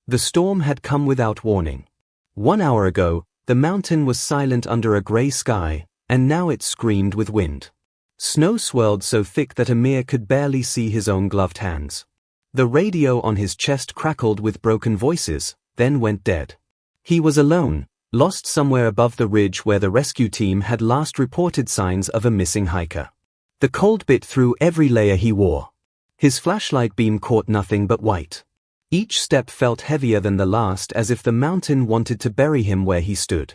The storm had come without warning. 1 hour ago, the mountain was silent under a grey sky, and now it screamed with wind. Snow swirled so thick that Amir could barely see his own gloved hands. The radio on his chest crackled with broken voices, then went dead. He was alone, lost somewhere above the ridge where the rescue team had last reported signs of a missing hiker. The cold bit through every layer he wore. His flashlight beam caught nothing but white. Each step felt heavier than the last, as if the mountain wanted to bury him where he stood.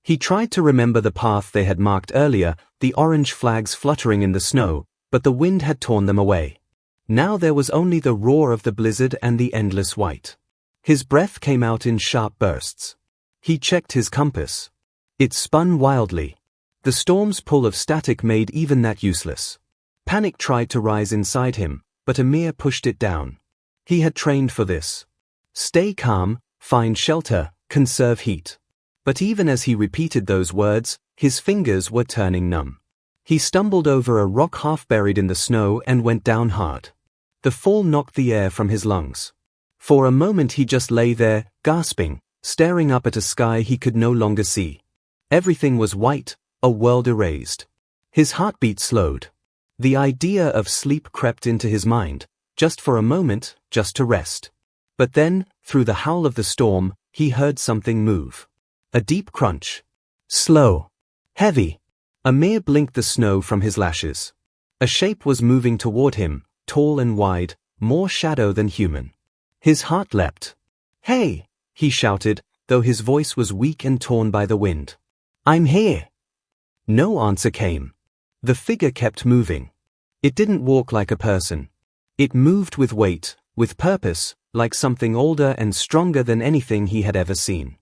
He tried to remember the path they had marked earlier, the orange flags fluttering in the snow, but the wind had torn them away. Now there was only the roar of the blizzard and the endless white. His breath came out in sharp bursts. He checked his compass. It spun wildly. The storm's pull of static made even that useless. Panic tried to rise inside him, but Amir pushed it down. He had trained for this. Stay calm, find shelter, conserve heat. But even as he repeated those words, his fingers were turning numb. He stumbled over a rock half buried in the snow and went down hard. The fall knocked the air from his lungs. For a moment he just lay there, gasping, staring up at a sky he could no longer see. Everything was white, a world erased. His heartbeat slowed. The idea of sleep crept into his mind, just for a moment, just to rest. But then, through the howl of the storm, he heard something move. A deep crunch. Slow. Heavy. Amir blinked the snow from his lashes. A shape was moving toward him, tall and wide, more shadow than human. His heart leapt. "Hey!" he shouted, though his voice was weak and torn by the wind. "I'm here!" No answer came. The figure kept moving. It didn't walk like a person. It moved with weight, with purpose, like something older and stronger than anything he had ever seen.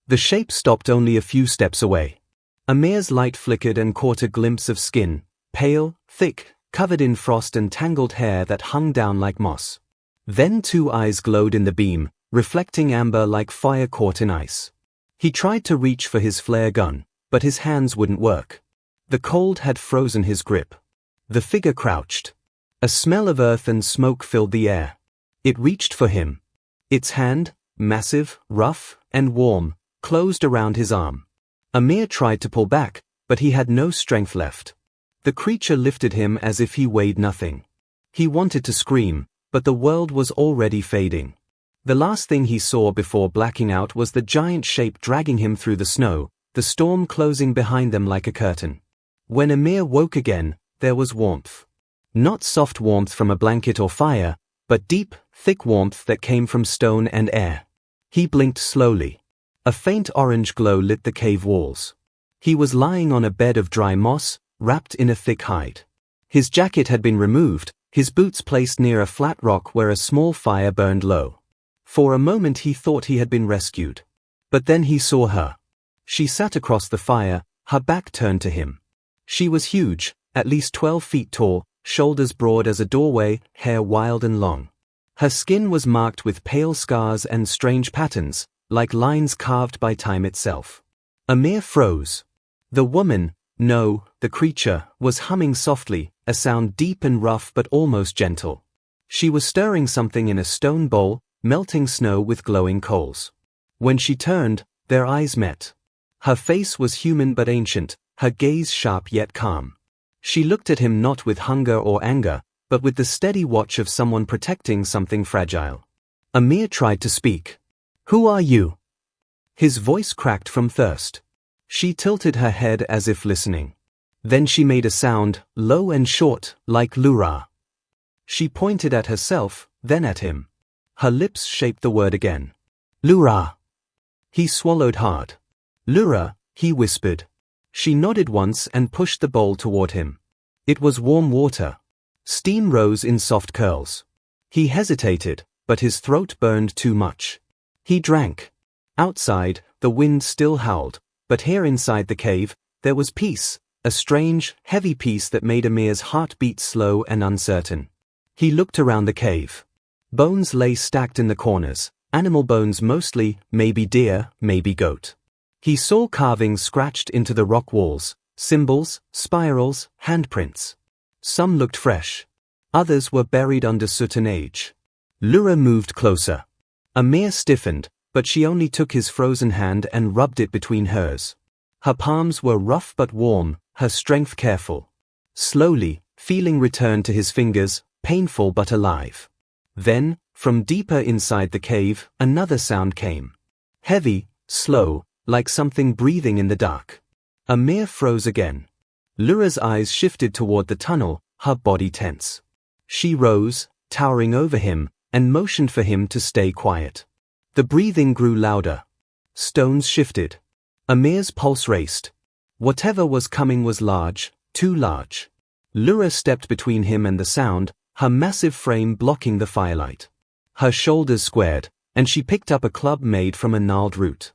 The shape stopped only a few steps away. Amir's light flickered and caught a glimpse of skin, pale, thick, covered in frost and tangled hair that hung down like moss. Then 2 eyes glowed in the beam, reflecting amber like fire caught in ice. He tried to reach for his flare gun, but his hands wouldn't work. The cold had frozen his grip. The figure crouched. A smell of earth and smoke filled the air. It reached for him. Its hand, massive, rough, and warm, closed around his arm. Amir tried to pull back, but he had no strength left. The creature lifted him as if he weighed nothing. He wanted to scream, but the world was already fading. The last thing he saw before blacking out was the giant shape dragging him through the snow, the storm closing behind them like a curtain. When Amir woke again, there was warmth. Not soft warmth from a blanket or fire, but deep, thick warmth that came from stone and air. He blinked slowly. A faint orange glow lit the cave walls. He was lying on a bed of dry moss, wrapped in a thick hide. His jacket had been removed, his boots placed near a flat rock where a small fire burned low. For a moment he thought he had been rescued. But then he saw her. She sat across the fire, her back turned to him. She was huge, at least 12 feet tall, shoulders broad as a doorway, hair wild and long. Her skin was marked with pale scars and strange patterns, like lines carved by time itself. Amir froze. The woman, no, the creature, was humming softly, a sound deep and rough but almost gentle. She was stirring something in a stone bowl, melting snow with glowing coals. When she turned, their eyes met. Her face was human but ancient, her gaze sharp yet calm. She looked at him not with hunger or anger, but with the steady watch of someone protecting something fragile. Amir tried to speak. "Who are you?" His voice cracked from thirst. She tilted her head as if listening. Then she made a sound, low and short, like Lura. She pointed at herself, then at him. Her lips shaped the word again. "Lura." He swallowed hard. "Lura," he whispered. She nodded once and pushed the bowl toward him. It was warm water. Steam rose in soft curls. He hesitated, but his throat burned too much. He drank. Outside, the wind still howled, but here inside the cave, there was peace, a strange, heavy peace that made Amir's heart beat slow and uncertain. He looked around the cave. Bones lay stacked in the corners, animal bones mostly, maybe deer, maybe goat. He saw carvings scratched into the rock walls, symbols, spirals, handprints. Some looked fresh. Others were buried under soot and age. Lura moved closer. Amir stiffened, but she only took his frozen hand and rubbed it between hers. Her palms were rough but warm, her strength careful. Slowly, feeling returned to his fingers, painful but alive. Then, from deeper inside the cave, another sound came. Heavy, slow, like something breathing in the dark. Amir froze again. Lura's eyes shifted toward the tunnel, her body tense. She rose, towering over him, and motioned for him to stay quiet. The breathing grew louder. Stones shifted. Amir's pulse raced. Whatever was coming was large, too large. Lura stepped between him and the sound, her massive frame blocking the firelight. Her shoulders squared, and she picked up a club made from a gnarled root.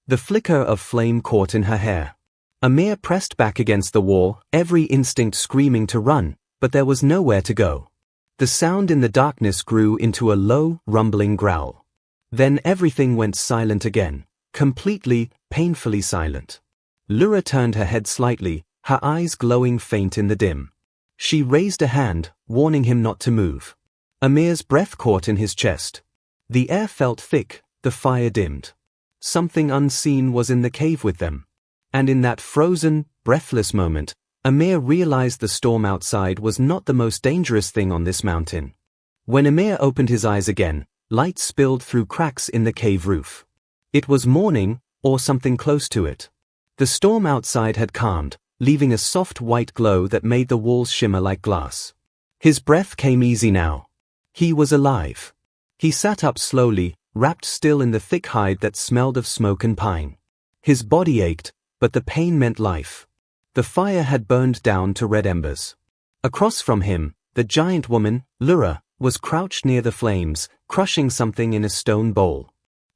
The flicker of flame caught in her hair. Amir pressed back against the wall, every instinct screaming to run, but there was nowhere to go. The sound in the darkness grew into a low, rumbling growl. Then everything went silent again, completely, painfully silent. Lura turned her head slightly, her eyes glowing faint in the dim. She raised a hand, warning him not to move. Amir's breath caught in his chest. The air felt thick, the fire dimmed. Something unseen was in the cave with them. And in that frozen, breathless moment, Amir realized the storm outside was not the most dangerous thing on this mountain. When Amir opened his eyes again, light spilled through cracks in the cave roof. It was morning, or something close to it. The storm outside had calmed, leaving a soft white glow that made the walls shimmer like glass. His breath came easy now. He was alive. He sat up slowly, wrapped still in the thick hide that smelled of smoke and pine. His body ached, but the pain meant life. The fire had burned down to red embers. Across from him, the giant woman, Lura, was crouched near the flames, crushing something in a stone bowl.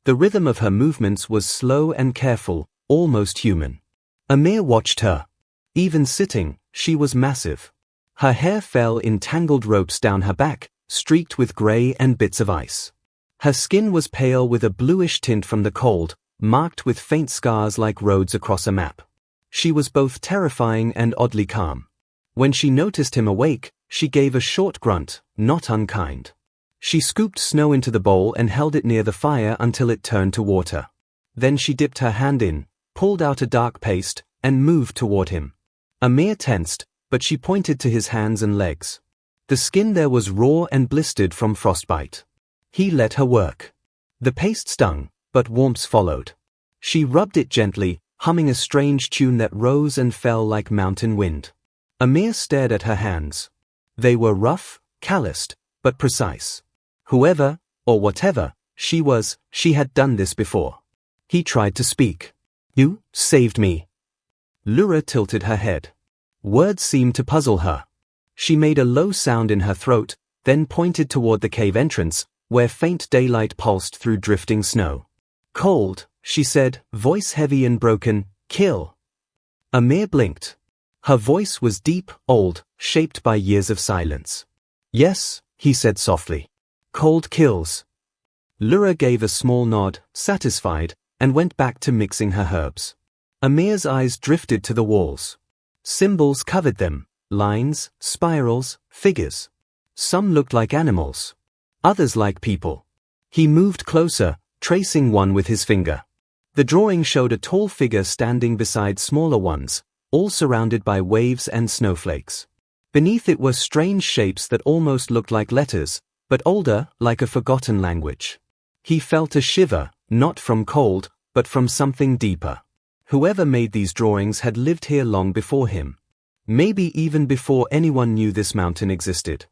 The rhythm of her movements was slow and careful, almost human. Amir watched her. Even sitting, she was massive. Her hair fell in tangled ropes down her back, streaked with grey and bits of ice. Her skin was pale with a bluish tint from the cold, marked with faint scars like roads across a map. She was both terrifying and oddly calm. When she noticed him awake, she gave a short grunt, not unkind. She scooped snow into the bowl and held it near the fire until it turned to water. Then she dipped her hand in, pulled out a dark paste, and moved toward him. Amir tensed, but she pointed to his hands and legs. The skin there was raw and blistered from frostbite. He let her work. The paste stung, but warmth followed. She rubbed it gently, humming a strange tune that rose and fell like mountain wind. Amir stared at her hands. They were rough, calloused, but precise. Whoever, or whatever, she was, she had done this before. He tried to speak. "You saved me." Lura tilted her head. Words seemed to puzzle her. She made a low sound in her throat, then pointed toward the cave entrance, where faint daylight pulsed through drifting snow. "Cold," she said, voice heavy and broken, "kill." Amir blinked. Her voice was deep, old, shaped by years of silence. "Yes," he said softly. "Cold kills." Lura gave a small nod, satisfied, and went back to mixing her herbs. Amir's eyes drifted to the walls. Symbols covered them, lines, spirals, figures. Some looked like animals. Others like people. He moved closer, tracing one with his finger. The drawing showed a tall figure standing beside smaller ones, all surrounded by waves and snowflakes. Beneath it were strange shapes that almost looked like letters, but older, like a forgotten language. He felt a shiver, not from cold, but from something deeper. Whoever made these drawings had lived here long before him. Maybe even before anyone knew this mountain existed.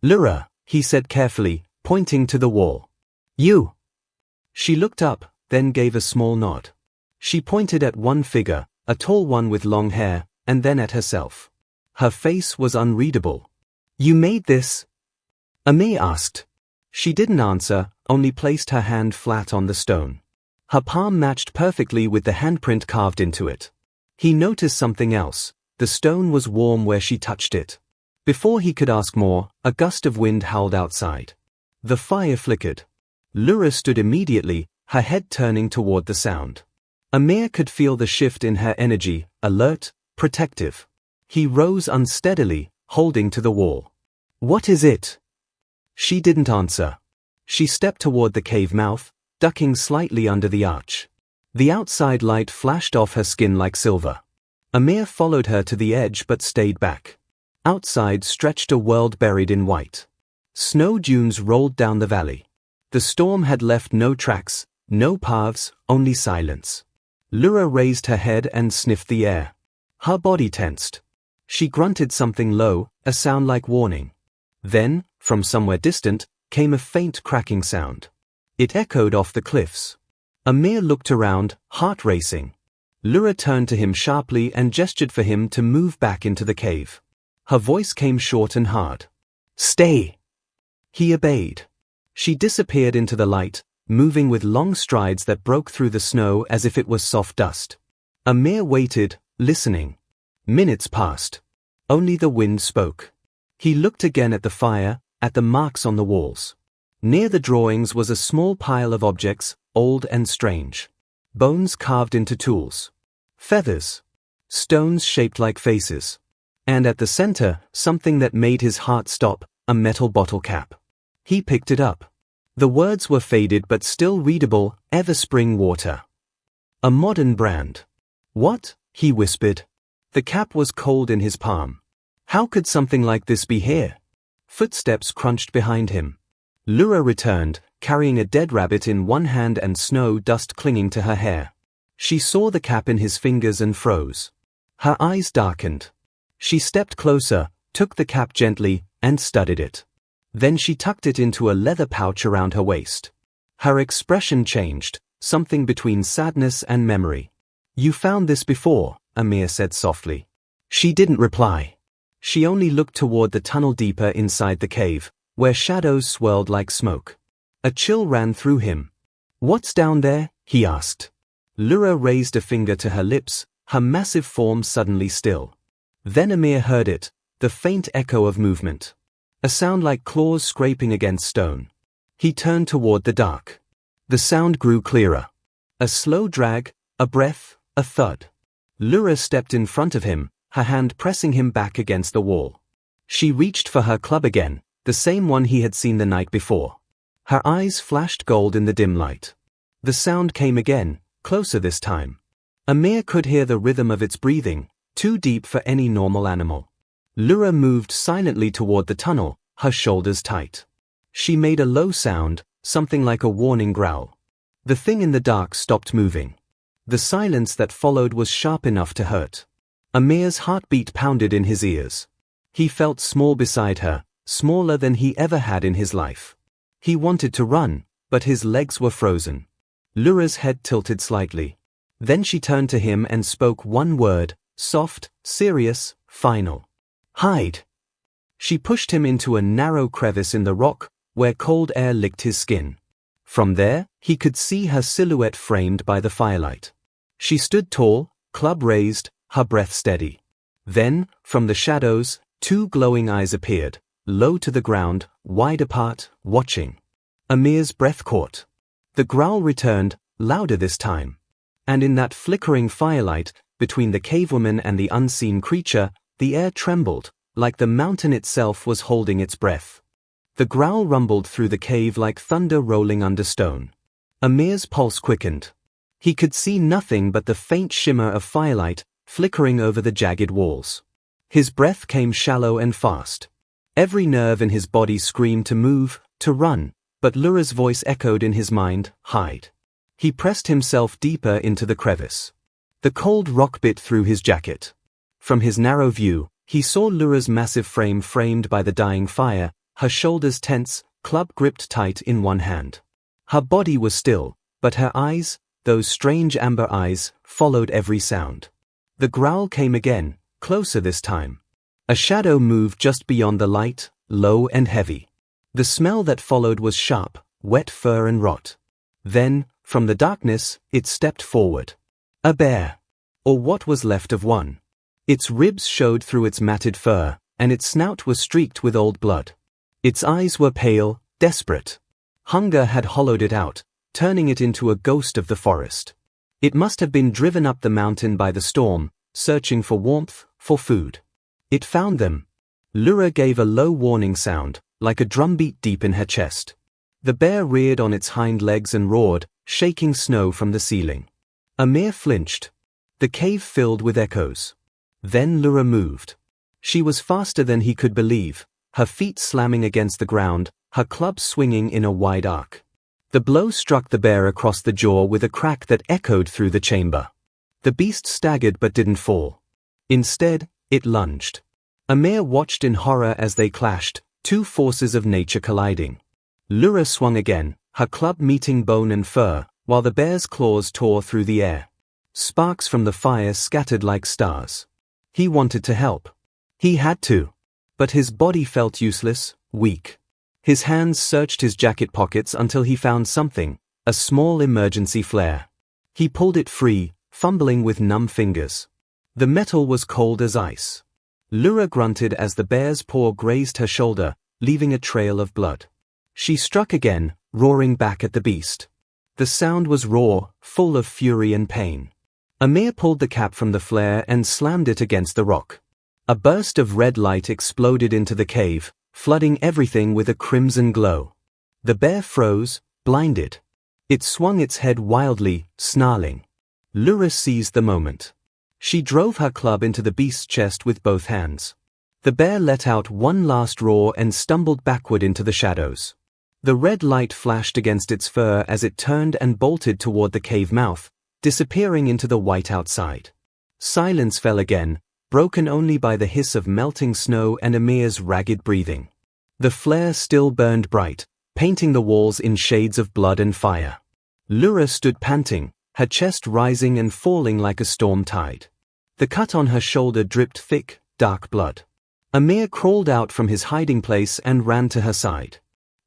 "Lura," he said carefully, pointing to the wall. "You." She looked up, then gave a small nod. She pointed at one figure, a tall one with long hair, and then at herself. Her face was unreadable. "You made this?" Amir asked. She didn't answer, only placed her hand flat on the stone. Her palm matched perfectly with the handprint carved into it. He noticed something else. The stone was warm where she touched it. Before he could ask more, a gust of wind howled outside. The fire flickered. Lura stood immediately, her head turning toward the sound. Amir could feel the shift in her energy, alert, protective. He rose unsteadily, holding to the wall. "What is it?" She didn't answer. She stepped toward the cave mouth, ducking slightly under the arch. The outside light flashed off her skin like silver. Amir followed her to the edge but stayed back. Outside stretched a world buried in white. Snow dunes rolled down the valley. The storm had left no tracks, no paths, only silence. Lyra raised her head and sniffed the air. Her body tensed. She grunted something low, a sound like warning. Then, from somewhere distant, came a faint cracking sound. It echoed off the cliffs. Amir looked around, heart racing. Lyra turned to him sharply and gestured for him to move back into the cave. Her voice came short and hard. "Stay!" He obeyed. She disappeared into the light, moving with long strides that broke through the snow as if it was soft dust. Amir waited, listening. Minutes passed. Only the wind spoke. He looked again at the fire, at the marks on the walls. Near the drawings was a small pile of objects, old and strange. Bones carved into tools. Feathers. Stones shaped like faces. And at the center, something that made his heart stop, a metal bottle cap. He picked it up. The words were faded but still readable, Everspring Water. A modern brand. "What?" he whispered. The cap was cold in his palm. How could something like this be here? Footsteps crunched behind him. Lyra returned, carrying a dead rabbit in one hand and snow dust clinging to her hair. She saw the cap in his fingers and froze. Her eyes darkened. She stepped closer, took the cap gently, and studied it. Then she tucked it into a leather pouch around her waist. Her expression changed, something between sadness and memory. "You found this before," Amir said softly. She didn't reply. She only looked toward the tunnel deeper inside the cave, where shadows swirled like smoke. A chill ran through him. "What's down there?" he asked. Lyra raised a finger to her lips, her massive form suddenly still. Then Amir heard it, the faint echo of movement. A sound like claws scraping against stone. He turned toward the dark. The sound grew clearer. A slow drag, a breath, a thud. Lyra stepped in front of him, her hand pressing him back against the wall. She reached for her club again, the same one he had seen the night before. Her eyes flashed gold in the dim light. The sound came again, closer this time. Amir could hear the rhythm of its breathing, too deep for any normal animal. Lyra moved silently toward the tunnel, her shoulders tight. She made a low sound, something like a warning growl. The thing in the dark stopped moving. The silence that followed was sharp enough to hurt. Amir's heartbeat pounded in his ears. He felt small beside her, smaller than he ever had in his life. He wanted to run, but his legs were frozen. Lyra's head tilted slightly. Then she turned to him and spoke one word, soft, serious, final. "Hide." She pushed him into a narrow crevice in the rock, where cold air licked his skin. From there, he could see her silhouette framed by the firelight. She stood tall, club raised, her breath steady. Then, from the shadows, two glowing eyes appeared, low to the ground, wide apart, watching. Amir's breath caught. The growl returned, louder this time. And in that flickering firelight, between the cavewoman and the unseen creature, the air trembled, like the mountain itself was holding its breath. The growl rumbled through the cave like thunder rolling under stone. Amir's pulse quickened. He could see nothing but the faint shimmer of firelight, flickering over the jagged walls. His breath came shallow and fast. Every nerve in his body screamed to move, to run, but Lyra's voice echoed in his mind, "Hide." He pressed himself deeper into the crevice. The cold rock bit through his jacket. From his narrow view, he saw Lyra's massive frame framed by the dying fire, her shoulders tense, club gripped tight in one hand. Her body was still, but her eyes, those strange amber eyes, followed every sound. The growl came again, closer this time. A shadow moved just beyond the light, low and heavy. The smell that followed was sharp, wet fur and rot. Then, from the darkness, it stepped forward. A bear. Or what was left of one. Its ribs showed through its matted fur, and its snout was streaked with old blood. Its eyes were pale, desperate. Hunger had hollowed it out, turning it into a ghost of the forest. It must have been driven up the mountain by the storm, searching for warmth, for food. It found them. Lyra gave a low warning sound, like a drumbeat deep in her chest. The bear reared on its hind legs and roared, shaking snow from the ceiling. Amir flinched. The cave filled with echoes. Then Lura moved. She was faster than he could believe, her feet slamming against the ground, her club swinging in a wide arc. The blow struck the bear across the jaw with a crack that echoed through the chamber. The beast staggered but didn't fall. Instead, it lunged. Amir watched in horror as they clashed, two forces of nature colliding. Lura swung again, her club meeting bone and fur, while the bear's claws tore through the air. Sparks from the fire scattered like stars. He wanted to help. He had to. But his body felt useless, weak. His hands searched his jacket pockets until he found something, a small emergency flare. He pulled it free, fumbling with numb fingers. The metal was cold as ice. Lura grunted as the bear's paw grazed her shoulder, leaving a trail of blood. She struck again, roaring back at the beast. The sound was raw, full of fury and pain. Amir pulled the cap from the flare and slammed it against the rock. A burst of red light exploded into the cave, flooding everything with a crimson glow. The bear froze, blinded. It swung its head wildly, snarling. Lura seized the moment. She drove her club into the beast's chest with both hands. The bear let out one last roar and stumbled backward into the shadows. The red light flashed against its fur as it turned and bolted toward the cave mouth, disappearing into the white outside. Silence fell again, broken only by the hiss of melting snow and Amir's ragged breathing. The flare still burned bright, painting the walls in shades of blood and fire. Lura stood panting, her chest rising and falling like a storm tide. The cut on her shoulder dripped thick, dark blood. Amir crawled out from his hiding place and ran to her side.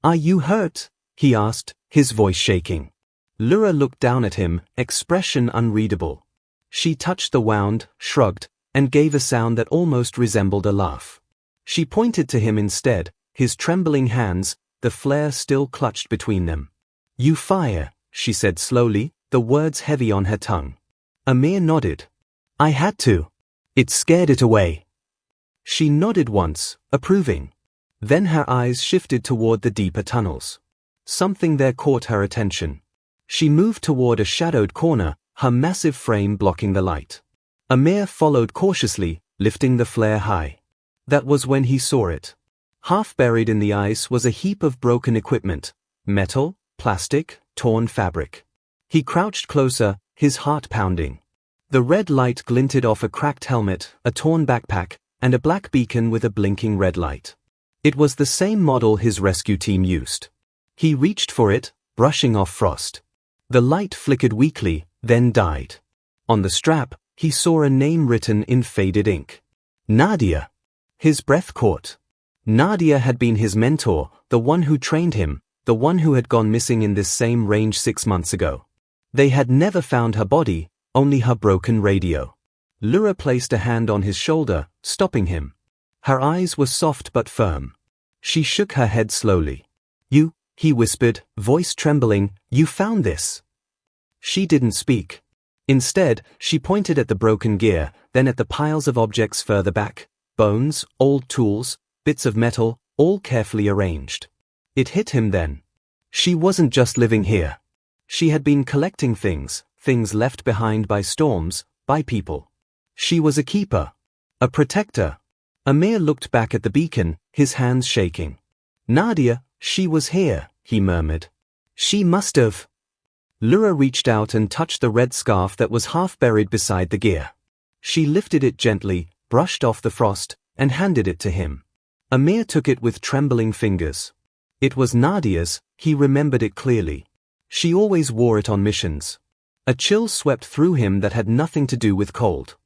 "Are you hurt?" he asked, his voice shaking. Lura looked down at him, expression unreadable. She touched the wound, shrugged, and gave a sound that almost resembled a laugh. She pointed to him instead, his trembling hands, the flare still clutched between them. "You fire," she said slowly, the words heavy on her tongue. Amir nodded. "I had to. It scared it away." She nodded once, approving. Then her eyes shifted toward the deeper tunnels. Something there caught her attention. She moved toward a shadowed corner, her massive frame blocking the light. Amir followed cautiously, lifting the flare high. That was when he saw it. Half buried in the ice was a heap of broken equipment, metal, plastic, torn fabric. He crouched closer, his heart pounding. The red light glinted off a cracked helmet, a torn backpack, and a black beacon with a blinking red light. It was the same model his rescue team used. He reached for it, brushing off frost. The light flickered weakly, then died. On the strap, he saw a name written in faded ink. Nadia. His breath caught. Nadia had been his mentor, the one who trained him, the one who had gone missing in this same range 6 months ago. They had never found her body, only her broken radio. Lura placed a hand on his shoulder, stopping him. Her eyes were soft but firm. She shook her head slowly. "You," he whispered, voice trembling, "you found this." She didn't speak. Instead, she pointed at the broken gear, then at the piles of objects further back, bones, old tools, bits of metal, all carefully arranged. It hit him then. She wasn't just living here. She had been collecting things left behind by storms, by people. She was a keeper. A protector. Amir looked back at the beacon, his hands shaking. "Nadia, she was here," he murmured. "She must have." Lura reached out and touched the red scarf that was half buried beside the gear. She lifted it gently, brushed off the frost, and handed it to him. Amir took it with trembling fingers. It was Nadia's, he remembered it clearly. She always wore it on missions. A chill swept through him that had nothing to do with cold.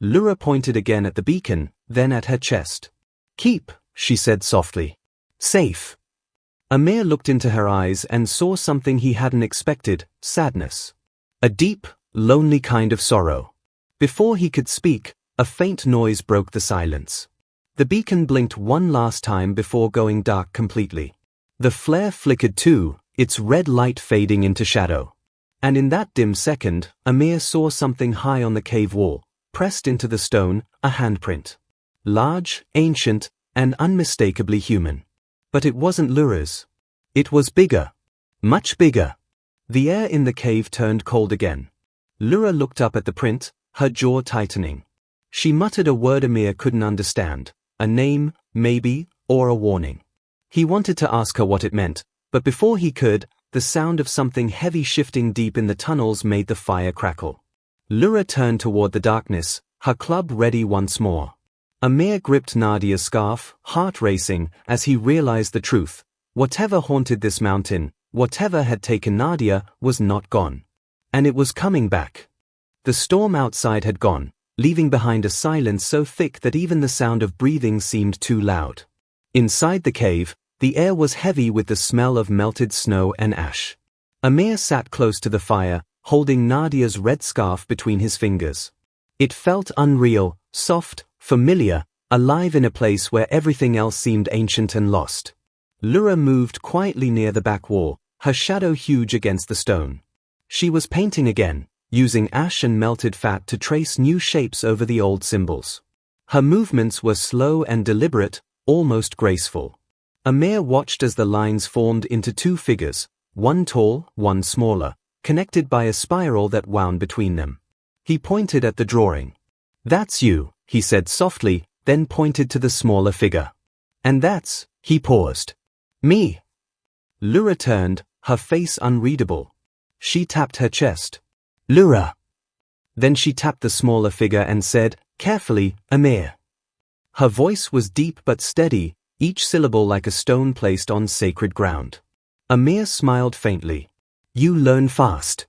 Lura pointed again at the beacon, then at her chest. "Keep," she said softly. "Safe." Amir looked into her eyes and saw something he hadn't expected, sadness. A deep, lonely kind of sorrow. Before he could speak, a faint noise broke the silence. The beacon blinked one last time before going dark completely. The flare flickered too, its red light fading into shadow. And in that dim second, Amir saw something high on the cave wall, pressed into the stone, a handprint. Large, ancient, and unmistakably human. But it wasn't Lura's. It was bigger, Much bigger. The air in the cave turned cold again. Lyra looked up at the print, her jaw tightening. She muttered a word Amir couldn't understand, a name, maybe, or a warning. He wanted to ask her what it meant, but before he could, the sound of something heavy shifting deep in the tunnels made the fire crackle. Lyra turned toward the darkness, her club ready once more. Amir gripped Nadia's scarf, heart racing, as he realized the truth. Whatever haunted this mountain, whatever had taken Nadia, was not gone. And it was coming back. The storm outside had gone, leaving behind a silence so thick that even the sound of breathing seemed too loud. Inside the cave, the air was heavy with the smell of melted snow and ash. Amir sat close to the fire, holding Nadia's red scarf between his fingers. It felt unreal, soft, familiar, alive in a place where everything else seemed ancient and lost. Lyra moved quietly near the back wall, her shadow huge against the stone. She was painting again, using ash and melted fat to trace new shapes over the old symbols. Her movements were slow and deliberate, almost graceful. Amir watched as the lines formed into two figures, one tall, one smaller, connected by a spiral that wound between them. He pointed at the drawing. "That's you," he said softly, then pointed to the smaller figure. "And that's," he paused. "Me." Lyra turned, her face unreadable. She tapped her chest. "Lyra." Then she tapped the smaller figure and said, carefully, "Amir." Her voice was deep but steady, each syllable like a stone placed on sacred ground. Amir smiled faintly. "You learn fast."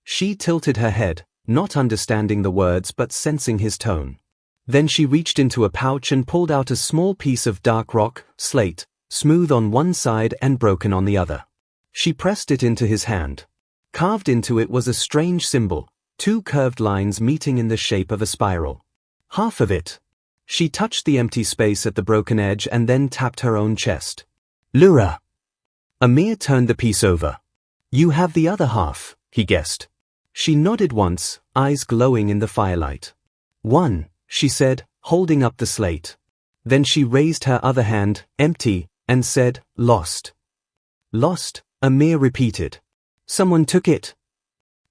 She tilted her head, not understanding the words but sensing his tone. Then she reached into a pouch and pulled out a small piece of dark rock, slate, smooth on one side and broken on the other. She pressed it into his hand. Carved into it was a strange symbol, two curved lines meeting in the shape of a spiral. Half of it. She touched the empty space at the broken edge and then tapped her own chest. "Lyra." Amir turned the piece over. "You have the other half," he guessed. She nodded once, eyes glowing in the firelight. "One," she said, holding up the slate. Then she raised her other hand, empty, and said, "Lost." "Lost," Amir repeated. "Someone took it."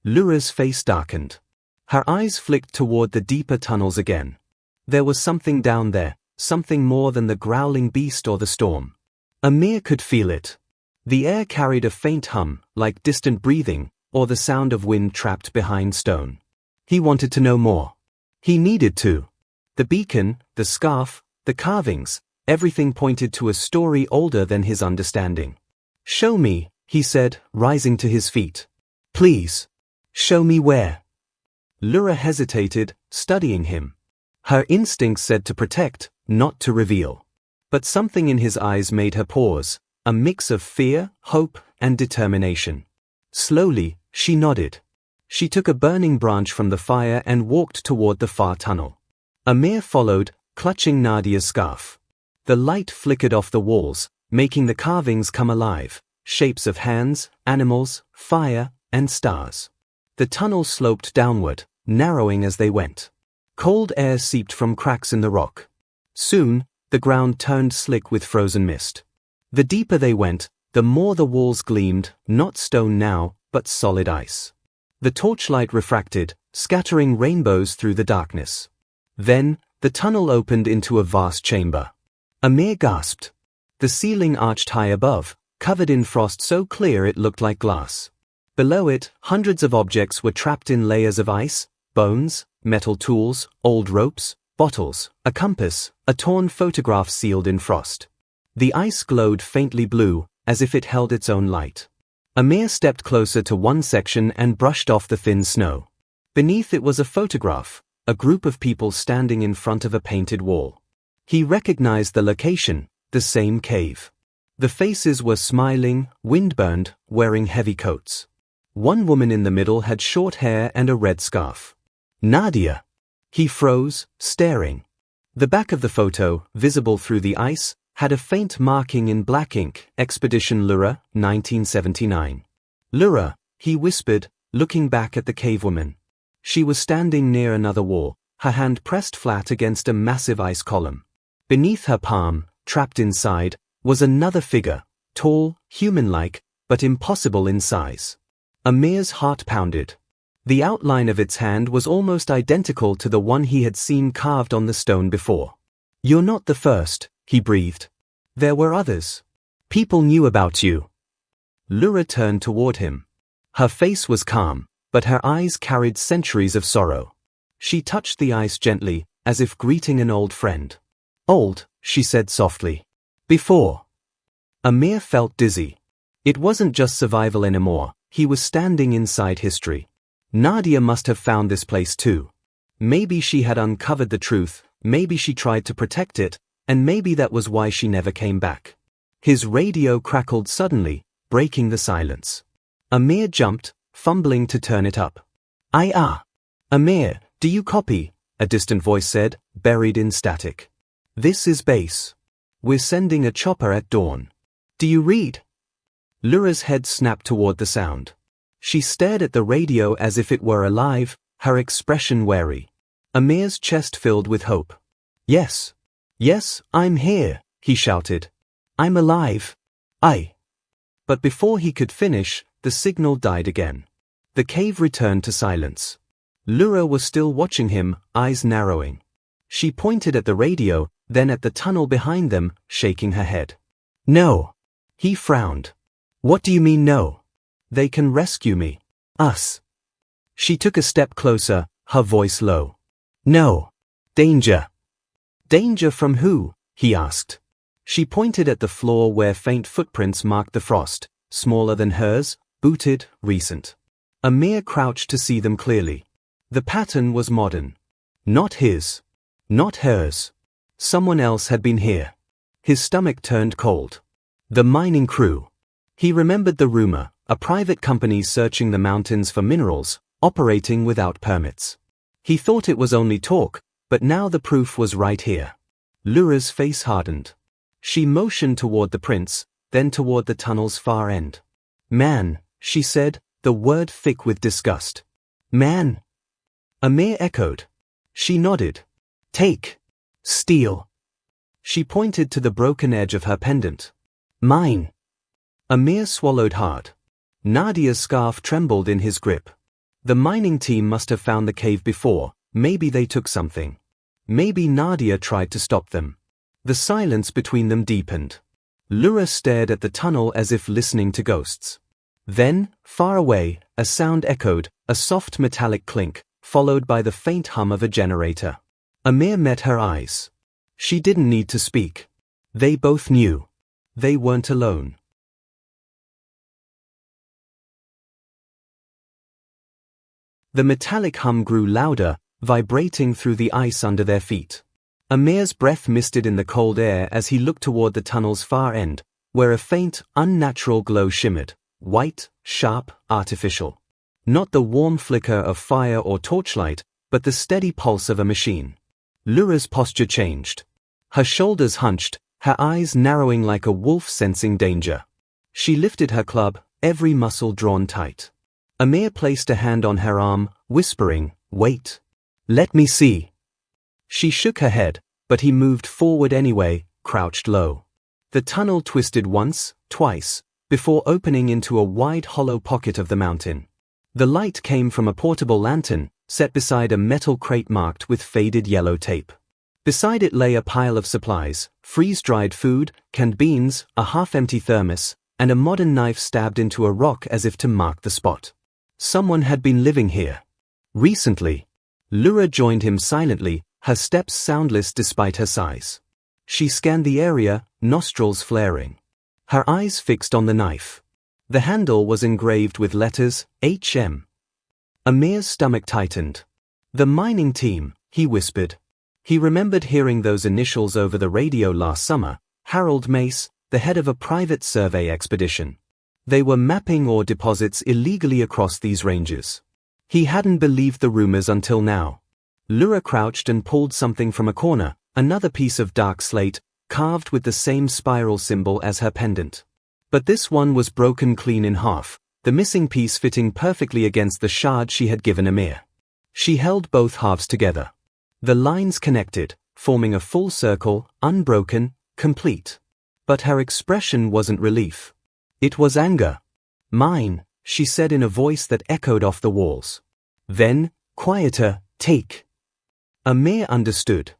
Lyra's face darkened. Her eyes flicked toward the deeper tunnels again. There was something down there, something more than the growling beast or the storm. Amir could feel it. The air carried a faint hum, like distant breathing, or the sound of wind trapped behind stone. He wanted to know more. He needed to. The beacon, the scarf, the carvings, everything pointed to a story older than his understanding. "Show me," he said, rising to his feet. "Please. Show me where." Lyra hesitated, studying him. Her instincts said to protect, not to reveal. But something in his eyes made her pause, a mix of fear, hope, and determination. Slowly, she nodded. She took a burning branch from the fire and walked toward the far tunnel. Amir followed, clutching Nadia's scarf. The light flickered off the walls, making the carvings come alive, shapes of hands, animals, fire, and stars. The tunnel sloped downward, narrowing as they went. Cold air seeped from cracks in the rock. Soon, the ground turned slick with frozen mist. The deeper they went, the more the walls gleamed, not stone now, but solid ice. The torchlight refracted, scattering rainbows through the darkness. Then, the tunnel opened into a vast chamber. Amir gasped. The ceiling arched high above, covered in frost so clear it looked like glass. Below it, hundreds of objects were trapped in layers of ice, bones, metal tools, old ropes, bottles, a compass, a torn photograph sealed in frost. The ice glowed faintly blue, as if it held its own light. Amir stepped closer to one section and brushed off the thin snow. Beneath it was a photograph, a group of people standing in front of a painted wall. He recognized the location, the same cave. The faces were smiling, windburned, wearing heavy coats. One woman in the middle had short hair and a red scarf. "Nadia." He froze, staring. The back of the photo, visible through the ice, had a faint marking in black ink, Expedition Lyra, 1979. "Lyra," he whispered, looking back at the cavewoman. She was standing near another wall, her hand pressed flat against a massive ice column. Beneath her palm, trapped inside, was another figure, tall, human-like, but impossible in size. Amir's heart pounded. The outline of its hand was almost identical to the one he had seen carved on the stone before. "You're not the first," he breathed. "There were others. People knew about you." Lura turned toward him. Her face was calm, but her eyes carried centuries of sorrow. She touched the ice gently, as if greeting an old friend. "Old," she said softly. "Before." Amir felt dizzy. It wasn't just survival anymore, he was standing inside history. Nadia must have found this place too. Maybe she had uncovered the truth, maybe she tried to protect it, and maybe that was why she never came back. His radio crackled suddenly, breaking the silence. Amir jumped, fumbling to turn it up. Amir, do you copy?" a distant voice said, buried in static. "This is base. We're sending a chopper at dawn. Do you read?" Lura's head snapped toward the sound. She stared at the radio as if it were alive, her expression wary. Amir's chest filled with hope. Yes, I'm here," he shouted. "I'm alive. But before he could finish, the signal died again. The cave returned to silence. Lura was still watching him, eyes narrowing. She pointed at the radio, then at the tunnel behind them, shaking her head. "No." He frowned. "What do you mean no? They can rescue me. Us." She took a step closer, her voice low. "No. Danger." "Danger from who?" he asked. She pointed at the floor where faint footprints marked the frost, smaller than hers, booted, recent. Amir crouched to see them clearly. The pattern was modern. Not his. Not hers. Someone else had been here. His stomach turned cold. The mining crew. He remembered the rumor, a private company searching the mountains for minerals, operating without permits. He thought it was only talk, but now the proof was right here. Lura's face hardened. She motioned toward the prince, then toward the tunnel's far end. "Man," she said, the word thick with disgust. "Man." Amir echoed. She nodded. "Take. Steal." She pointed to the broken edge of her pendant. "Mine." Amir swallowed hard. Nadia's scarf trembled in his grip. The mining team must have found the cave before, maybe they took something. Maybe Nadia tried to stop them. The silence between them deepened. Lura stared at the tunnel as if listening to ghosts. Then, far away, a sound echoed, a soft metallic clink, followed by the faint hum of a generator. Amir met her eyes. She didn't need to speak. They both knew. They weren't alone. The metallic hum grew louder, vibrating through the ice under their feet. Amir's breath misted in the cold air as he looked toward the tunnel's far end, where a faint, unnatural glow shimmered, white, sharp, artificial. Not the warm flicker of fire or torchlight, but the steady pulse of a machine. Lura's posture changed. Her shoulders hunched, her eyes narrowing like a wolf sensing danger. She lifted her club, every muscle drawn tight. Amir placed a hand on her arm, whispering, "Wait. Let me see." She shook her head, but he moved forward anyway, crouched low. The tunnel twisted once, twice, before opening into a wide hollow pocket of the mountain. The light came from a portable lantern, set beside a metal crate marked with faded yellow tape. Beside it lay a pile of supplies, freeze-dried food, canned beans, a half-empty thermos, and a modern knife stabbed into a rock as if to mark the spot. Someone had been living here. Recently. Lura joined him silently, her steps soundless despite her size. She scanned the area, nostrils flaring. Her eyes fixed on the knife. The handle was engraved with letters, HM. Amir's stomach tightened. "The mining team," he whispered. He remembered hearing those initials over the radio last summer, Harold Mace, the head of a private survey expedition. They were mapping ore deposits illegally across these ranges. He hadn't believed the rumors until now. Lura crouched and pulled something from a corner, another piece of dark slate, carved with the same spiral symbol as her pendant. But this one was broken clean in half, the missing piece fitting perfectly against the shard she had given Amir. She held both halves together. The lines connected, forming a full circle, unbroken, complete. But her expression wasn't relief. It was anger. Mine, she said in a voice that echoed off the walls. Then, quieter, take. Amir understood.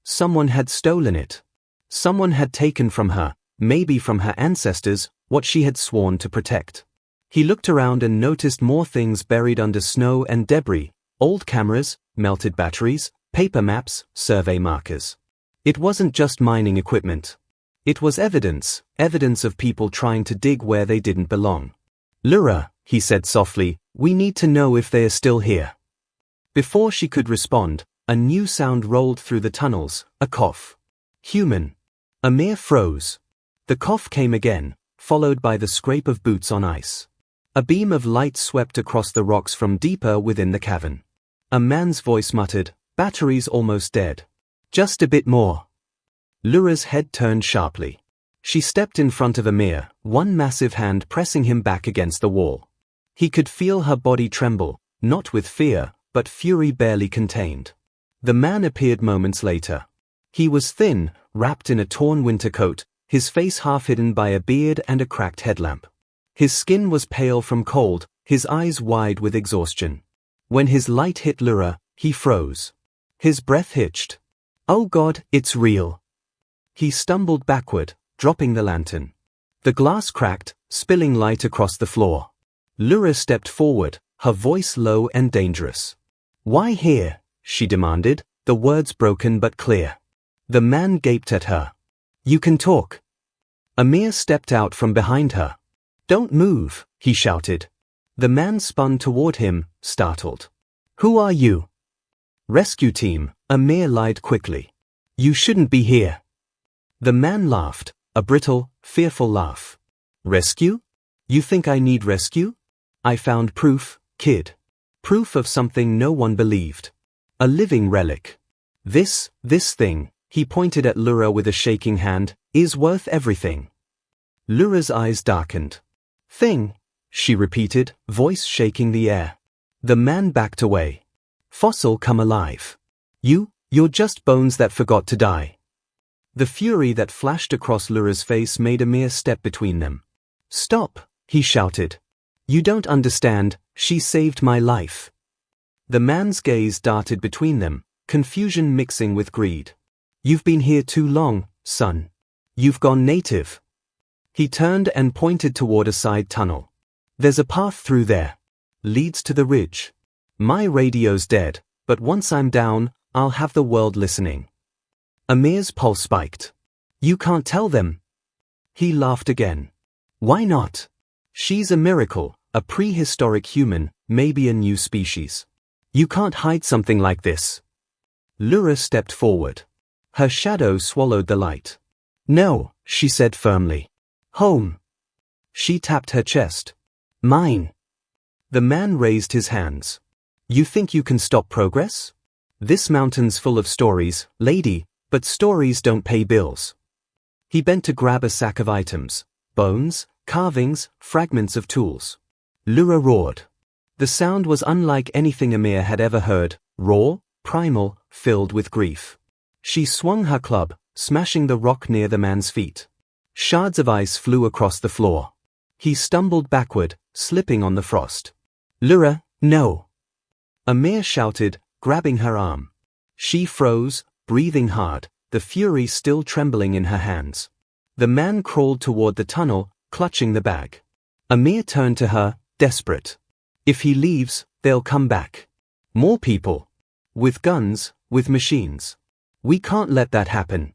Someone had stolen it. Someone had taken from her, maybe from her ancestors, what she had sworn to protect. He looked around and noticed more things buried under snow and debris, old cameras, melted batteries, paper maps, survey markers. It wasn't just mining equipment. It was evidence of people trying to dig where they didn't belong. Lura, he said softly, we need to know if they are still here. Before she could respond, a new sound rolled through the tunnels, a cough. Human. Amir froze. The cough came again, followed by the scrape of boots on ice. A beam of light swept across the rocks from deeper within the cavern. A man's voice muttered, batteries almost dead. Just a bit more. Lura's head turned sharply. She stepped in front of Amir, one massive hand pressing him back against the wall. He could feel her body tremble, not with fear, but fury barely contained. The man appeared moments later. He was thin, wrapped in a torn winter coat, his face half hidden by a beard and a cracked headlamp. His skin was pale from cold, his eyes wide with exhaustion. When his light hit Lura, he froze. His breath hitched. Oh God, it's real. He stumbled backward, dropping the lantern. The glass cracked, spilling light across the floor. Lura stepped forward, her voice low and dangerous. Why here? She demanded, the words broken but clear. The man gaped at her. You can talk. Amir stepped out from behind her. Don't move, he shouted. The man spun toward him, startled. Who are you? Rescue team, Amir lied quickly. You shouldn't be here. The man laughed, a brittle, fearful laugh. Rescue? You think I need rescue? I found proof, kid. Proof of something no one believed. A living relic. This thing, he pointed at Lura with a shaking hand, is worth everything. Lura's eyes darkened. Thing, she repeated, voice shaking the air. The man backed away. Fossil come alive. You're just bones that forgot to die. The fury that flashed across Lura's face made Amir step between them. Stop, he shouted. You don't understand, she saved my life. The man's gaze darted between them, confusion mixing with greed. You've been here too long, son. You've gone native. He turned and pointed toward a side tunnel. There's a path through there. Leads to the ridge. My radio's dead, but once I'm down, I'll have the world listening. Amir's pulse spiked. You can't tell them. He laughed again. Why not? She's a miracle, a prehistoric human, maybe a new species. You can't hide something like this. Lura stepped forward. Her shadow swallowed the light. No, she said firmly. Home. She tapped her chest. Mine. The man raised his hands. You think you can stop progress? This mountain's full of stories, lady, but stories don't pay bills. He bent to grab a sack of items. Bones, carvings, fragments of tools. Lura roared. The sound was unlike anything Amir had ever heard, raw, primal, filled with grief. She swung her club, smashing the rock near the man's feet. Shards of ice flew across the floor. He stumbled backward, slipping on the frost. Lura, no! Amir shouted, grabbing her arm. She froze, breathing hard, the fury still trembling in her hands. The man crawled toward the tunnel, clutching the bag. Amir turned to her, desperate. If he leaves, they'll come back. More people. With guns, with machines. We can't let that happen.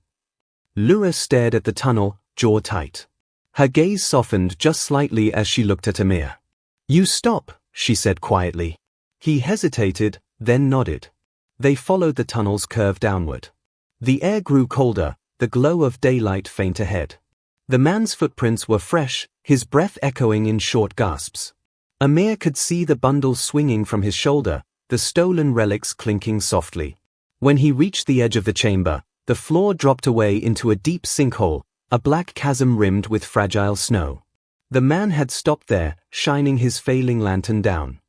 Lura stared at the tunnel, jaw tight. Her gaze softened just slightly as she looked at Amir. You stop, she said quietly. He hesitated, then nodded. They followed the tunnel's curve downward. The air grew colder, the glow of daylight faint ahead. The man's footprints were fresh, his breath echoing in short gasps. Amir could see the bundles swinging from his shoulder, the stolen relics clinking softly. When he reached the edge of the chamber, the floor dropped away into a deep sinkhole, a black chasm rimmed with fragile snow. The man had stopped there, shining his failing lantern down.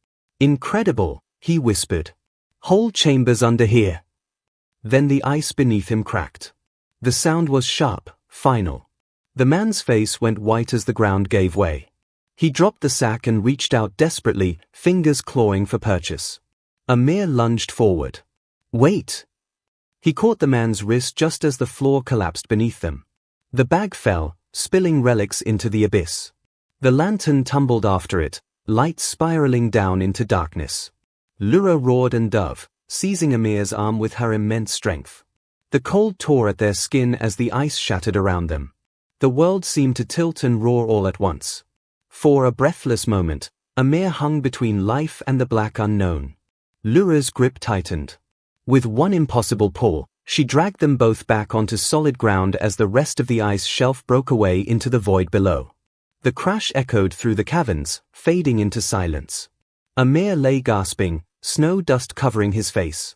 Incredible, he whispered. Whole chambers under here. Then the ice beneath him cracked. The sound was sharp, final. The man's face went white as the ground gave way. He dropped the sack and reached out desperately, fingers clawing for purchase. Amir lunged forward. Wait! He caught the man's wrist just as the floor collapsed beneath them. The bag fell, spilling relics into the abyss. The lantern tumbled after it, light spiraling down into darkness. Lura roared and dove, seizing Amir's arm with her immense strength. The cold tore at their skin as the ice shattered around them. The world seemed to tilt and roar all at once. For a breathless moment, Amir hung between life and the black unknown. Lura's grip tightened. With one impossible pull, she dragged them both back onto solid ground as the rest of the ice shelf broke away into the void below. The crash echoed through the caverns, fading into silence. Amir lay gasping, snow dust covering his face.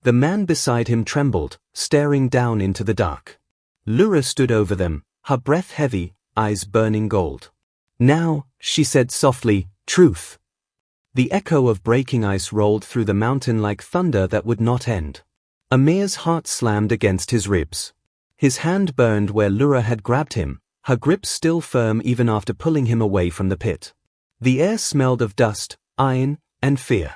The man beside him trembled, staring down into the dark. Lura stood over them, her breath heavy, eyes burning gold. Now, she said softly, truth. The echo of breaking ice rolled through the mountain like thunder that would not end. Amir's heart slammed against his ribs. His hand burned where Lura had grabbed him, her grip still firm even after pulling him away from the pit. The air smelled of dust, iron, and fear.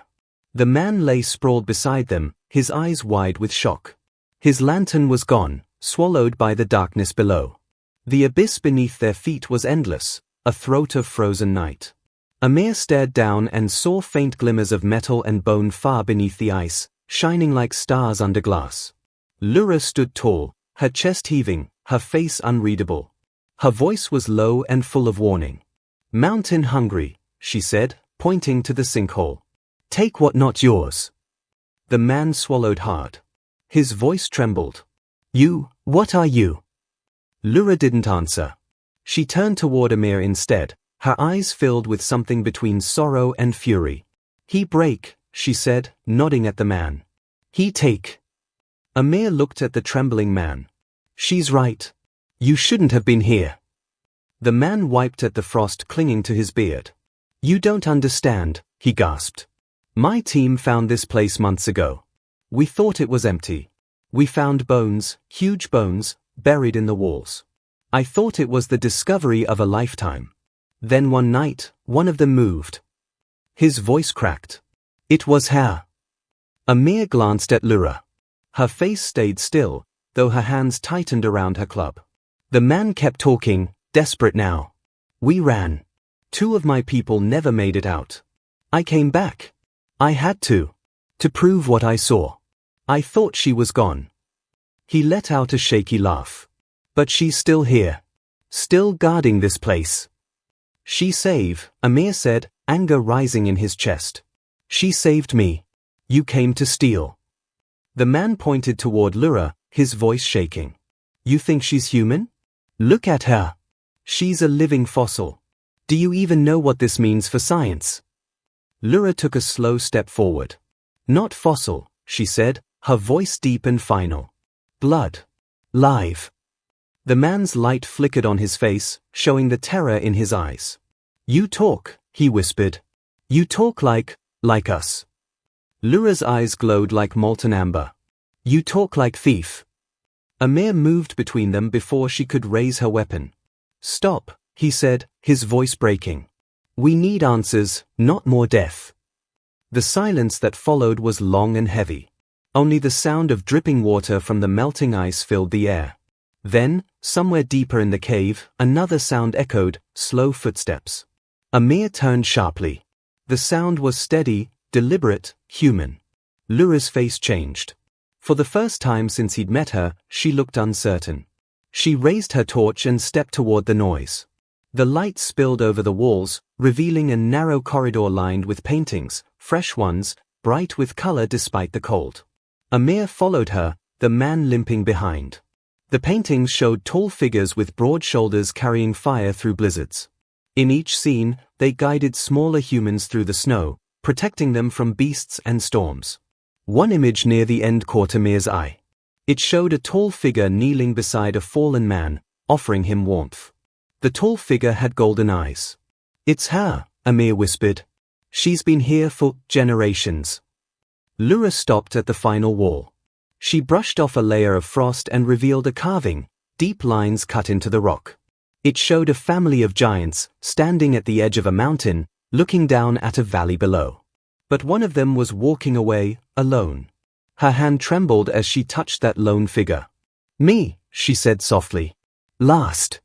The man lay sprawled beside them, his eyes wide with shock. His lantern was gone, swallowed by the darkness below. The abyss beneath their feet was endless, a throat of frozen night. Amir stared down and saw faint glimmers of metal and bone far beneath the ice, shining like stars under glass. Lura stood tall, her chest heaving, her face unreadable. Her voice was low and full of warning. Mountain hungry, she said, pointing to the sinkhole. Take what not yours. The man swallowed hard. His voice trembled. You, what are you? Lura didn't answer. She turned toward Amir instead, her eyes filled with something between sorrow and fury. He break, she said, nodding at the man. He take. Amir looked at the trembling man. She's right. You shouldn't have been here. The man wiped at the frost clinging to his beard. You don't understand, he gasped. My team found this place months ago. We thought it was empty. We found bones, huge bones, buried in the walls. I thought it was the discovery of a lifetime. Then one night, one of them moved. His voice cracked. It was her. Amir glanced at Lura. Her face stayed still, though her hands tightened around her club. The man kept talking, desperate now. We ran. 2 of my people never made it out. I came back. I had to prove what I saw. I thought she was gone. He let out a shaky laugh. But she's still here. Still guarding this place. She saved, Amir said, anger rising in his chest. She saved me. You came to steal. The man pointed toward Lura, his voice shaking. You think she's human? Look at her. She's a living fossil. Do you even know what this means for science? Lura took a slow step forward. Not fossil, she said, her voice deep and final. Blood. Live. The man's light flickered on his face, showing the terror in his eyes. You talk, he whispered. You talk like us. Lura's eyes glowed like molten amber. You talk like thief. Amir moved between them before she could raise her weapon. Stop, he said, his voice breaking. We need answers, not more death. The silence that followed was long and heavy. Only the sound of dripping water from the melting ice filled the air. Then, somewhere deeper in the cave, another sound echoed, slow footsteps. Amir turned sharply. The sound was steady, deliberate, human. Lura's face changed. For the first time since he'd met her, she looked uncertain. She raised her torch and stepped toward the noise. The light spilled over the walls, revealing a narrow corridor lined with paintings, fresh ones, bright with color despite the cold. Amir followed her, the man limping behind. The paintings showed tall figures with broad shoulders carrying fire through blizzards. In each scene, they guided smaller humans through the snow, protecting them from beasts and storms. One image near the end caught Amir's eye. It showed a tall figure kneeling beside a fallen man, offering him warmth. The tall figure had golden eyes. It's her, Amir whispered. She's been here for generations. Lura stopped at the final wall. She brushed off a layer of frost and revealed a carving, deep lines cut into the rock. It showed a family of giants, standing at the edge of a mountain, looking down at a valley below. But one of them was walking away, alone. Her hand trembled as she touched that lone figure. "Me," she said softly. "Last."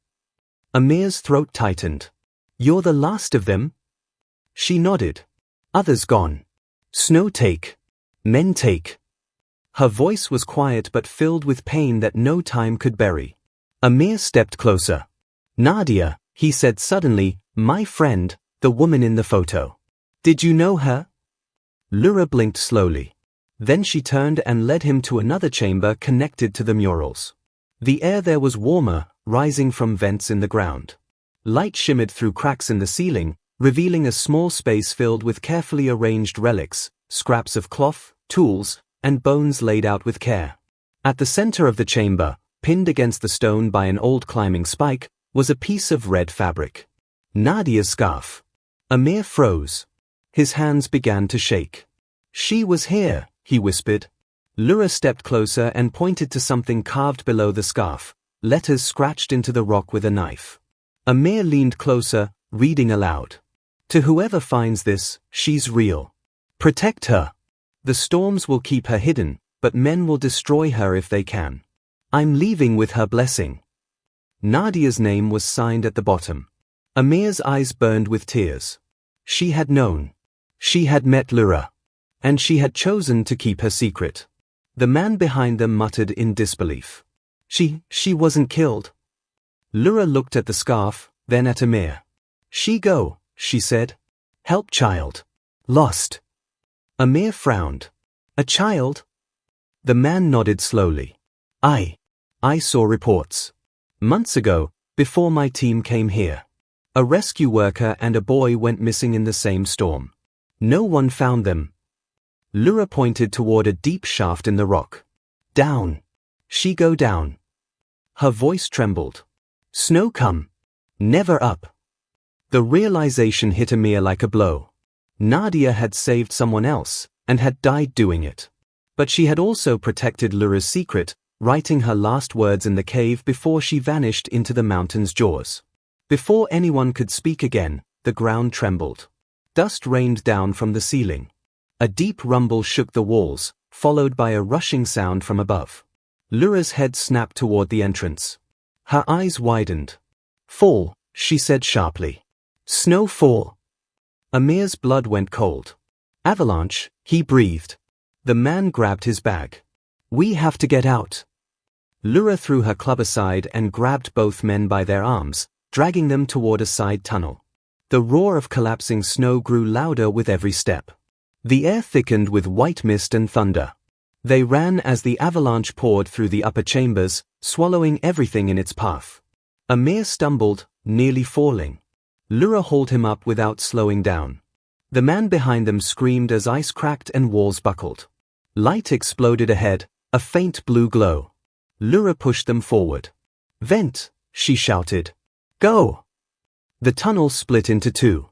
Amir's throat tightened. "You're the last of them?" She nodded. "Others gone. Snow take. Men take." Her voice was quiet but filled with pain that no time could bury. Amir stepped closer. "Nadia," he said suddenly, "my friend, the woman in the photo. Did you know her?" Lyra blinked slowly. Then she turned and led him to another chamber connected to the murals. The air there was warmer, rising from vents in the ground. Light shimmered through cracks in the ceiling, revealing a small space filled with carefully arranged relics, scraps of cloth, tools, and bones laid out with care. At the center of the chamber, pinned against the stone by an old climbing spike, was a piece of red fabric. Nadia's scarf. Amir froze. His hands began to shake. "She was here," he whispered. Lyra stepped closer and pointed to something carved below the scarf, letters scratched into the rock with a knife. Amir leaned closer, reading aloud. "To whoever finds this, she's real. Protect her. The storms will keep her hidden, but men will destroy her if they can. I'm leaving with her blessing." Nadia's name was signed at the bottom. Amir's eyes burned with tears. She had known. She had met Lyra. And she had chosen to keep her secret. The man behind them muttered in disbelief. She wasn't killed." Lyra looked at the scarf, then at Amir. "She go," she said. "Help child. Lost." Amir frowned. "A child?" The man nodded slowly. I saw reports. Months ago, before my team came here. A rescue worker and a boy went missing in the same storm. No one found them." Lyra pointed toward a deep shaft in the rock. "Down. She go down." Her voice trembled. "Snow come. Never up." The realization hit Amir like a blow. Nadia had saved someone else, and had died doing it. But she had also protected Lyra's secret, writing her last words in the cave before she vanished into the mountain's jaws. Before anyone could speak again, the ground trembled. Dust rained down from the ceiling. A deep rumble shook the walls, followed by a rushing sound from above. Lyra's head snapped toward the entrance. Her eyes widened. "Fall," she said sharply. "Snow fall." Amir's blood went cold. "Avalanche," he breathed. The man grabbed his bag. "We have to get out." Lyra threw her club aside and grabbed both men by their arms, dragging them toward a side tunnel. The roar of collapsing snow grew louder with every step. The air thickened with white mist and thunder. They ran as the avalanche poured through the upper chambers, swallowing everything in its path. Amir stumbled, nearly falling. Lyra hauled him up without slowing down. The man behind them screamed as ice cracked and walls buckled. Light exploded ahead, a faint blue glow. Lyra pushed them forward. "Vent," she shouted. "Go!" The tunnel split into two.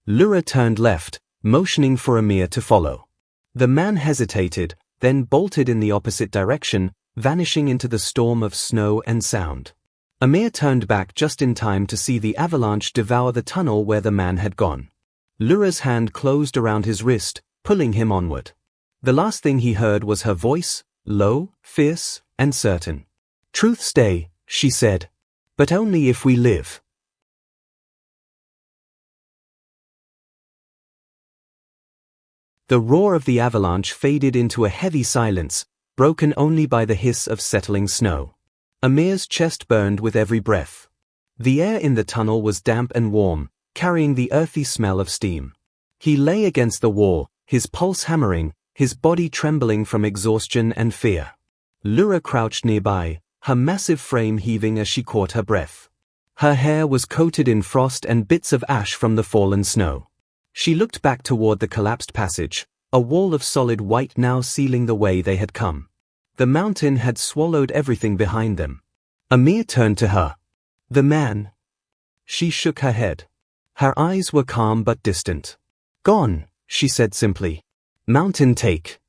Lyra turned left, motioning for Amir to follow. The man hesitated, then bolted in the opposite direction, vanishing into the storm of snow and sound. Amir turned back just in time to see the avalanche devour the tunnel where the man had gone. Lyra's hand closed around his wrist, pulling him onward. The last thing he heard was her voice, low, fierce, and certain. "Truth stay," she said. "But only if we live." The roar of the avalanche faded into a heavy silence, broken only by the hiss of settling snow. Amir's chest burned with every breath. The air in the tunnel was damp and warm, carrying the earthy smell of steam. He lay against the wall, his pulse hammering, his body trembling from exhaustion and fear. Lyra crouched nearby, her massive frame heaving as she caught her breath. Her hair was coated in frost and bits of ash from the fallen snow. She looked back toward the collapsed passage, a wall of solid white now sealing the way they had come. The mountain had swallowed everything behind them. Amir turned to her. "The man." She shook her head. Her eyes were calm but distant. "Gone," she said simply. "Mountain take."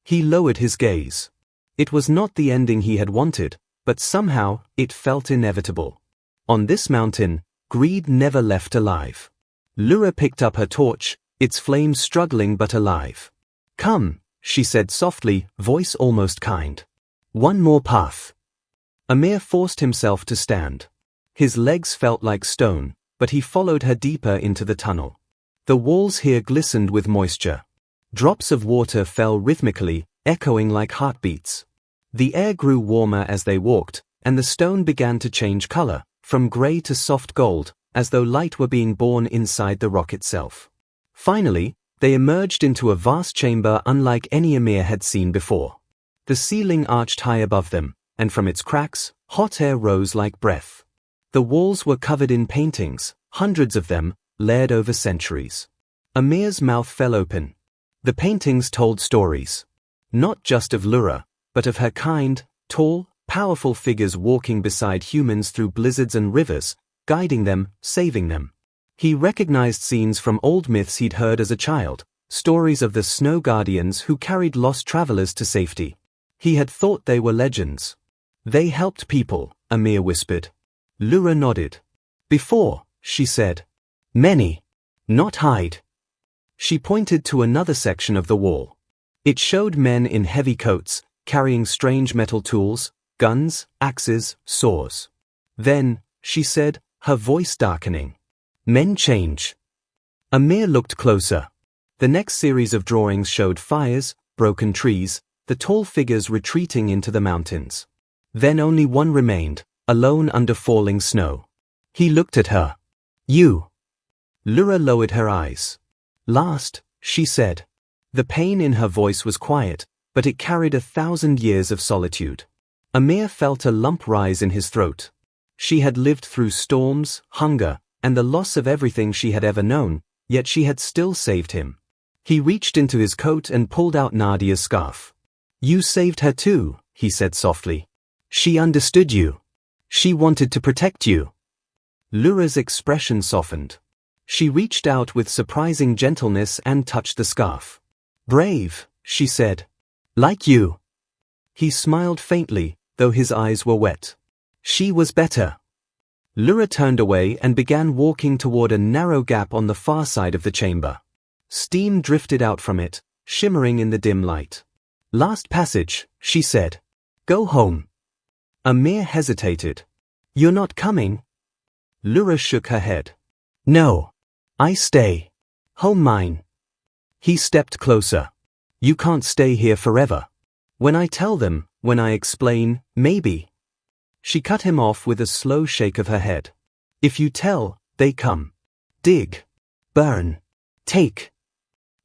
He lowered his gaze. It was not the ending he had wanted, but somehow, it felt inevitable. On this mountain, greed never left alive. Lura picked up her torch, its flame struggling but alive. Come, she said softly, voice almost kind. One more path. Amir forced himself to stand. His legs felt like stone, but he followed her deeper into the tunnel. The walls here glistened with moisture. Drops of water fell rhythmically, echoing like heartbeats. The air grew warmer as they walked, and the stone began to change color, from gray to soft gold, as though light were being born inside the rock itself. Finally, they emerged into a vast chamber unlike any Amir had seen before. The ceiling arched high above them, and from its cracks, hot air rose like breath. The walls were covered in paintings, hundreds of them, layered over centuries. Amir's mouth fell open. The paintings told stories. Not just of Lura, but of her kind, tall, powerful figures walking beside humans through blizzards and rivers, guiding them, saving them. He recognized scenes from old myths he'd heard as a child, stories of the snow guardians who carried lost travelers to safety. He had thought they were legends. They helped people, Amir whispered. Lura nodded. Before, she said. Many. Not hide. She pointed to another section of the wall. It showed men in heavy coats, carrying strange metal tools, guns, axes, saws. Then, she said, her voice darkening. Men change. Amir looked closer. The next series of drawings showed fires, broken trees, the tall figures retreating into the mountains. Then only one remained, alone under falling snow. He looked at her. You. Lura lowered her eyes. Last, she said. The pain in her voice was quiet, but it carried 1,000 years of solitude. Amir felt a lump rise in his throat. She had lived through storms, hunger, and the loss of everything she had ever known, yet she had still saved him. He reached into his coat and pulled out Nadia's scarf. You saved her too, he said softly. She understood you. She wanted to protect you. Lura's expression softened. She reached out with surprising gentleness and touched the scarf. Brave, she said. Like you. He smiled faintly, though his eyes were wet. She was better. Lura turned away and began walking toward a narrow gap on the far side of the chamber. Steam drifted out from it, shimmering in the dim light. Last passage, she said. Go home. Amir hesitated. You're not coming? Lura shook her head. No. I stay. Home mine. He stepped closer. You can't stay here forever. When I tell them, when I explain, maybe. She cut him off with a slow shake of her head. If you tell, they come. Dig. Burn. Take.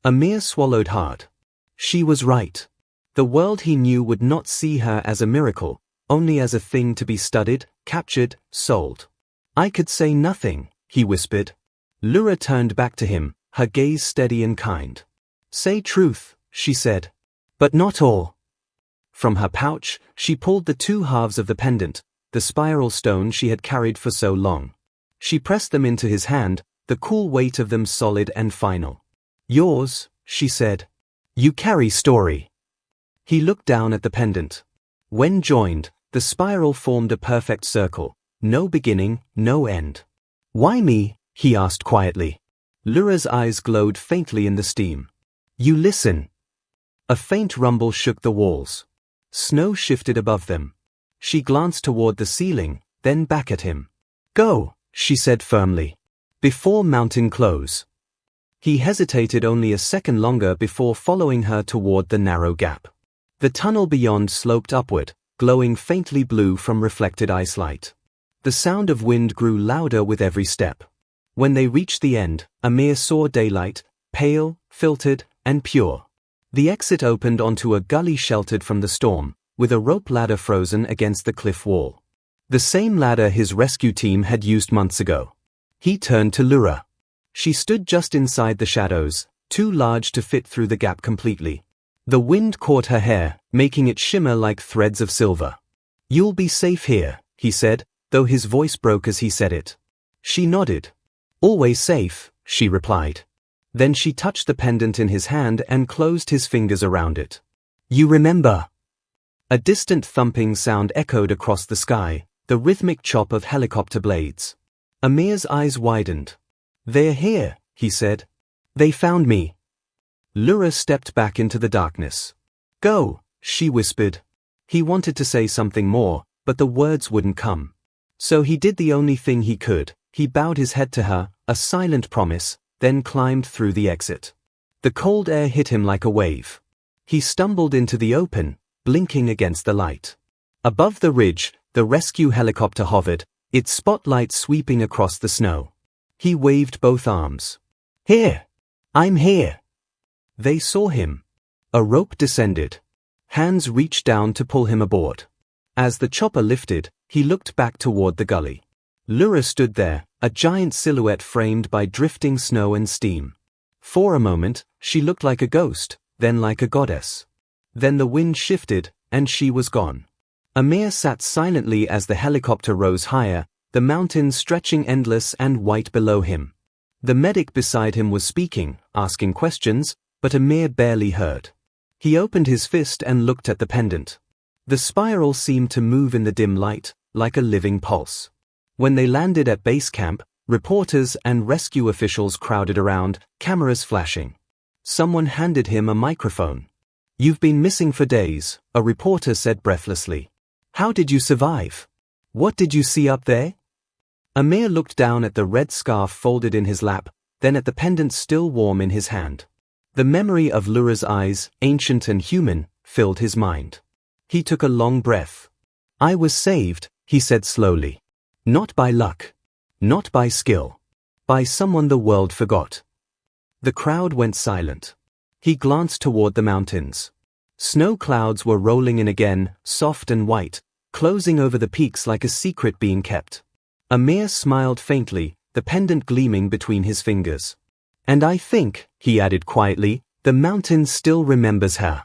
Amir swallowed hard. She was right. The world he knew would not see her as a miracle, only as a thing to be studied, captured, sold. I could say nothing, he whispered. Lura turned back to him, her gaze steady and kind. Say truth, she said. But not all. From her pouch, she pulled the two halves of the pendant, the spiral stone she had carried for so long. She pressed them into his hand, the cool weight of them solid and final. Yours, she said. You carry story. He looked down at the pendant. When joined, the spiral formed a perfect circle, no beginning, no end. Why me? He asked quietly. Lura's eyes glowed faintly in the steam. You listen. A faint rumble shook the walls. Snow shifted above them. She glanced toward the ceiling, then back at him. Go, she said firmly. Before mountain close. He hesitated only a second longer before following her toward the narrow gap. The tunnel beyond sloped upward, glowing faintly blue from reflected ice light. The sound of wind grew louder with every step. When they reached the end, Amir saw daylight, pale, filtered, and pure. The exit opened onto a gully sheltered from the storm, with a rope ladder frozen against the cliff wall. The same ladder his rescue team had used months ago. He turned to Lura. She stood just inside the shadows, too large to fit through the gap completely. The wind caught her hair, making it shimmer like threads of silver. You'll be safe here, he said, though his voice broke as he said it. She nodded. Always safe, she replied. Then she touched the pendant in his hand and closed his fingers around it. You remember? A distant thumping sound echoed across the sky, the rhythmic chop of helicopter blades. Amir's eyes widened. "They're here," he said. "They found me." Lura stepped back into the darkness. "Go," she whispered. He wanted to say something more, but the words wouldn't come. So he did the only thing he could. He bowed his head to her, a silent promise, then climbed through the exit. The cold air hit him like a wave. He stumbled into the open, blinking against the light. Above the ridge, the rescue helicopter hovered, its spotlight sweeping across the snow. He waved both arms. "Here! I'm here!" They saw him. A rope descended. Hands reached down to pull him aboard. As the chopper lifted, he looked back toward the gully. Lura stood there, a giant silhouette framed by drifting snow and steam. For a moment, she looked like a ghost, then like a goddess. Then the wind shifted, and she was gone. Amir sat silently as the helicopter rose higher, the mountains stretching endless and white below him. The medic beside him was speaking, asking questions, but Amir barely heard. He opened his fist and looked at the pendant. The spiral seemed to move in the dim light, like a living pulse. When they landed at base camp, reporters and rescue officials crowded around, cameras flashing. Someone handed him a microphone. "You've been missing for days," a reporter said breathlessly. "How did you survive? What did you see up there?" Amir looked down at the red scarf folded in his lap, then at the pendant still warm in his hand. The memory of Lura's eyes, ancient and human, filled his mind. He took a long breath. "I was saved," he said slowly. "Not by luck. Not by skill. By someone the world forgot." The crowd went silent. He glanced toward the mountains. Snow clouds were rolling in again, soft and white, closing over the peaks like a secret being kept. Amir smiled faintly, the pendant gleaming between his fingers. "And I think," he added quietly, "the mountain still remembers her."